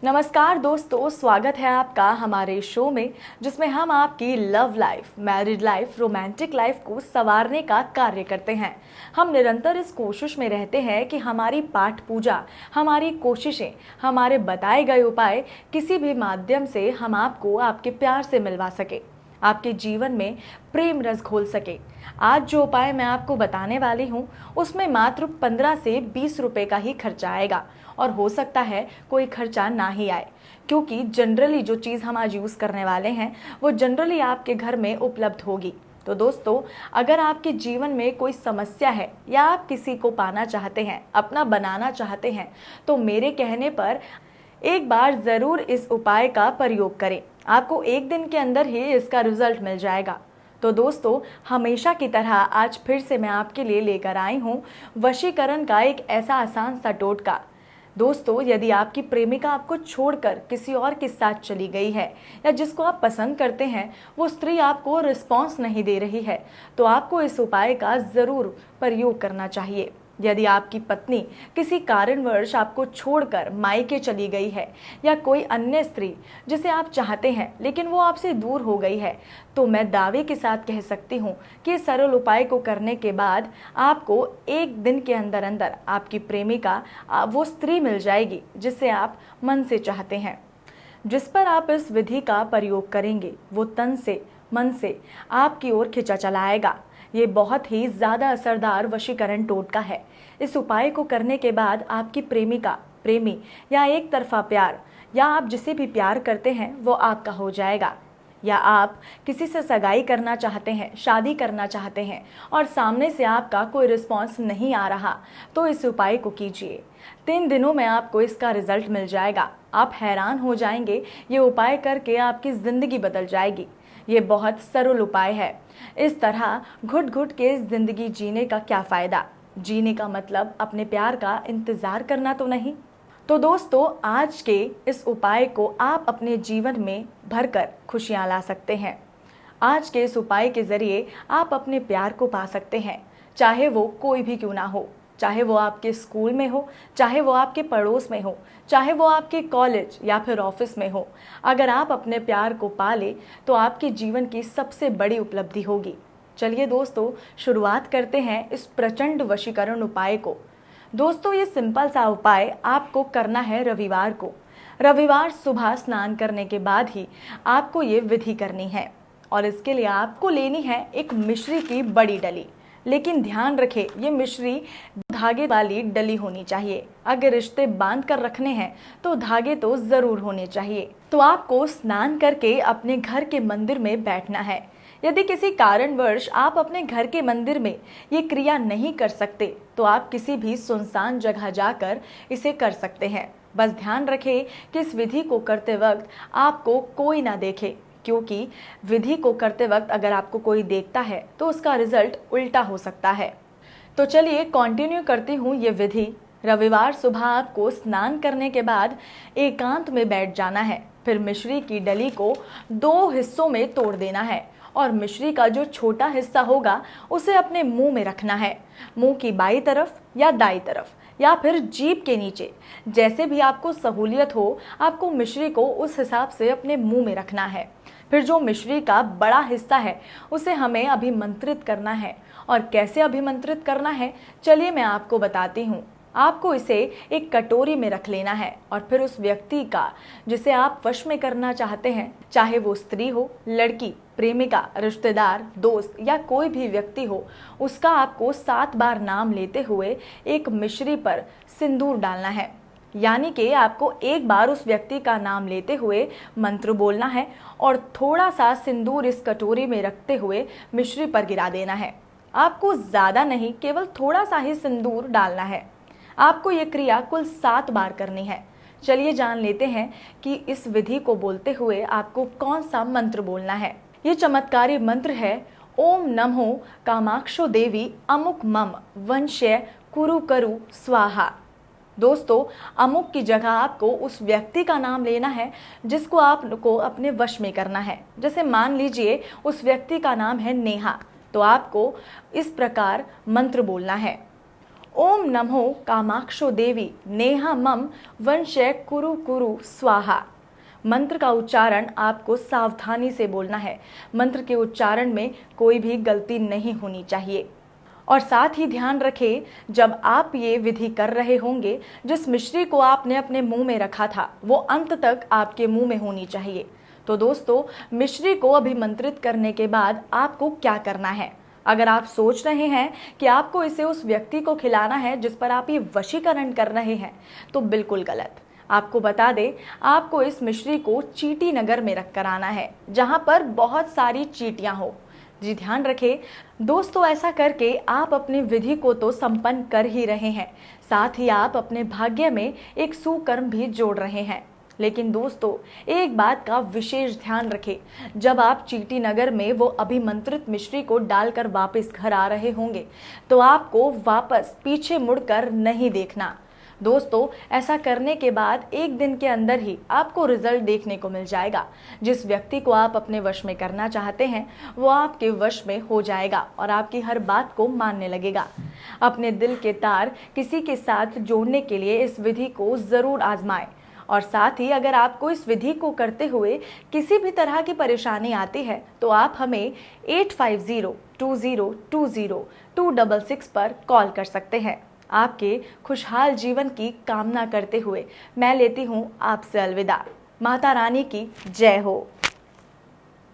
नमस्कार दोस्तों, स्वागत है आपका हमारे शो में जिसमें हम आपकी love life, married life, romantic life को संवारने का कार्य करते हैं। हम निरंतर इस कोशिश में रहते हैं कि हमारी पाठ पूजा, हमारी कोशिशें, हमारे बताए गए उपाय किसी भी माध्यम से हम आपको आपके प्यार से मिलवा सके, आपके जीवन में प्रेम रस घोल सके। आज जो उपाय मैं आपको बताने वाली हूँ उसमें मात्र 15 से 20 रुपए का ही खर्चा आएगा और हो सकता है कोई खर्चा ना ही आए, क्योंकि जनरली जो चीज़ हम आज यूज़ करने वाले हैं वो जनरली आपके घर में उपलब्ध होगी। तो दोस्तों, अगर आपके जीवन में कोई समस्या है या आप किसी को पाना चाहते हैं, अपना बनाना चाहते हैं, तो मेरे कहने पर एक बार ज़रूर इस उपाय का प्रयोग करें। आपको एक दिन के अंदर ही इसका रिजल्ट मिल जाएगा। तो दोस्तों, हमेशा की तरह आज फिर से मैं आपके लिए लेकर आई हूँ वशीकरण का एक ऐसा आसान सा टोटका। दोस्तों, यदि आपकी प्रेमिका आपको छोड़कर किसी और के साथ चली गई है या जिसको आप पसंद करते हैं वो स्त्री आपको रिस्पॉन्स नहीं दे रही है, तो आपको इस उपाय का ज़रूर प्रयोग करना चाहिए। यदि आपकी पत्नी किसी कारणवश आपको छोड़कर मायके चली गई है या कोई अन्य स्त्री जिसे आप चाहते हैं लेकिन वो आपसे दूर हो गई है, तो मैं दावे के साथ कह सकती हूँ कि इस सरल उपाय को करने के बाद आपको एक दिन के अंदर अंदर आपकी प्रेमिका वो स्त्री मिल जाएगी जिसे आप मन से चाहते हैं। जिस पर आप इस विधि का प्रयोग करेंगे वो तन से मन से आपकी ओर खिंचा चला आएगा। ये बहुत ही ज़्यादा असरदार वशीकरण टोटका है। इस उपाय को करने के बाद आपकी प्रेमिका, प्रेमी या एक तरफा प्यार या आप जिसे भी प्यार करते हैं वो आपका हो जाएगा। या आप किसी से सगाई करना चाहते हैं, शादी करना चाहते हैं और सामने से आपका कोई रिस्पॉन्स नहीं आ रहा, तो इस उपाय को कीजिए। 3 दिनों में आपको इसका रिजल्ट मिल जाएगा। आप हैरान हो जाएंगे, ये उपाय करके आपकी ज़िंदगी बदल जाएगी। ये बहुत सरल उपाय है। इस तरह घुट घुट के जिंदगी जीने का क्या फ़ायदा? जीने का मतलब अपने प्यार का इंतज़ार करना तो नहीं। तो दोस्तों, आज के इस उपाय को आप अपने जीवन में भरकर खुशियाँ ला सकते हैं। आज के इस उपाय के ज़रिए आप अपने प्यार को पा सकते हैं, चाहे वो कोई भी क्यों ना हो। चाहे वो आपके स्कूल में हो, चाहे वो आपके पड़ोस में हो, चाहे वो आपके कॉलेज या फिर ऑफिस में हो। अगर आप अपने प्यार को पाले तो आपके जीवन की सबसे बड़ी उपलब्धि होगी। चलिए दोस्तों, शुरुआत करते हैं इस प्रचंड वशीकरण उपाय को। दोस्तों, ये सिंपल सा उपाय आपको करना है रविवार को। रविवार सुबह स्नान करने के बाद ही आपको ये विधि करनी है और इसके लिए आपको लेनी है एक मिश्री की बड़ी डली। लेकिन ध्यान रखें, ये मिश्री धागे वाली डली होनी चाहिए। अगर रिश्ते बांध कर रखने हैं तो धागे तो ज़रूर होने चाहिए। तो आपको स्नान करके अपने घर के मंदिर में बैठना है। यदि किसी कारणवश आप अपने घर के मंदिर में ये क्रिया नहीं कर सकते तो आप किसी भी सुनसान जगह जाकर इसे कर सकते हैं। बस ध्यान रखें कि इस विधि को करते वक्त आपको कोई ना देखे, क्योंकि विधि को करते वक्त अगर आपको कोई देखता है तो उसका रिजल्ट उल्टा हो सकता है। तो चलिए कंटिन्यू करती हूँ ये विधि। रविवार सुबह आपको स्नान करने के बाद एकांत में बैठ जाना है। फिर मिश्री की डली को 2 हिस्सों में तोड़ देना है और मिश्री का जो छोटा हिस्सा होगा उसे अपने मुंह में रखना है। मुंह की बाईं तरफ या दाईं तरफ या फिर जीभ के नीचे, जैसे भी आपको सहूलियत हो, आपको मिश्री को उस हिसाब से अपने मुंह में रखना है। फिर जो मिश्री का बड़ा हिस्सा है उसे हमें अभिमंत्रित करना है। और कैसे अभिमंत्रित करना है, चलिए मैं आपको बताती हूँ। आपको इसे एक कटोरी में रख लेना है और फिर उस व्यक्ति का जिसे आप वश में करना चाहते हैं, चाहे वो स्त्री हो, लड़की, प्रेमिका, रिश्तेदार, दोस्त या कोई भी व्यक्ति हो, उसका आपको 7 बार नाम लेते हुए एक मिश्री पर सिंदूर डालना है। यानी कि आपको एक बार उस व्यक्ति का नाम लेते हुए मंत्र बोलना है और थोड़ा सा सिंदूर इस कटोरी में रखते हुए मिश्री पर गिरा देना है। आपको ज़्यादा नहीं, केवल थोड़ा सा ही सिंदूर डालना है। आपको ये क्रिया कुल 7 बार करनी है। चलिए जान लेते हैं कि इस विधि को बोलते हुए आपको कौन सा मंत्र बोलना है। ये चमत्कारी मंत्र है, ओम नमो कामाक्षो देवी अमुक मम वंश्य कुरु करु स्वाहा। दोस्तों, अमुक की जगह आपको उस व्यक्ति का नाम लेना है जिसको आपको अपने वश में करना है। जैसे मान लीजिए उस व्यक्ति का नाम है नेहा, तो आपको इस प्रकार मंत्र बोलना है, ओम नमो कामाक्षो देवी नेहा मम वंशे कुरु कुरु स्वाहा। मंत्र का उच्चारण आपको सावधानी से बोलना है। मंत्र के उच्चारण में कोई भी गलती नहीं होनी चाहिए। और साथ ही ध्यान रखें, जब आप ये विधि कर रहे होंगे, जिस मिश्री को आपने अपने मुंह में रखा था वो अंत तक आपके मुंह में होनी चाहिए। तो दोस्तों, मिश्री को अभिमंत्रित करने के बाद आपको क्या करना है? अगर आप सोच रहे हैं कि आपको इसे उस व्यक्ति को खिलाना है जिस पर आप ये वशीकरण कर रहे हैं, तो बिल्कुल गलत। आपको बता दें, आपको इस मिश्री को चीटी नगर में रख कर आना है, जहां पर बहुत सारी चींटियां हो। जी ध्यान रखें दोस्तों, ऐसा करके आप अपनी विधि को तो संपन्न कर ही रहे हैं, साथ ही आप अपने भाग्य में एक सुकर्म भी जोड़ रहे हैं। लेकिन दोस्तों, एक बात का विशेष ध्यान रखें, जब आप चीटी नगर में वो अभिमंत्रित मिश्री को डालकर वापस घर आ रहे होंगे, तो आपको वापस पीछे मुड़कर नहीं देखना। दोस्तों, ऐसा करने के बाद एक दिन के अंदर ही आपको रिजल्ट देखने को मिल जाएगा। जिस व्यक्ति को आप अपने वश में करना चाहते हैं वो आपके वश में हो जाएगा और आपकी हर बात को मानने लगेगा। अपने दिल के तार किसी के साथ जोड़ने के लिए इस विधि को जरूर आजमाएं। और साथ ही अगर आपको इस विधि को करते हुए किसी भी तरह की परेशानी आती है तो आप हमें 8502020266 पर कॉल कर सकते हैं। आपके खुशहाल जीवन की कामना करते हुए मैं लेती हूँ आपसे अलविदा। माता रानी की जय हो।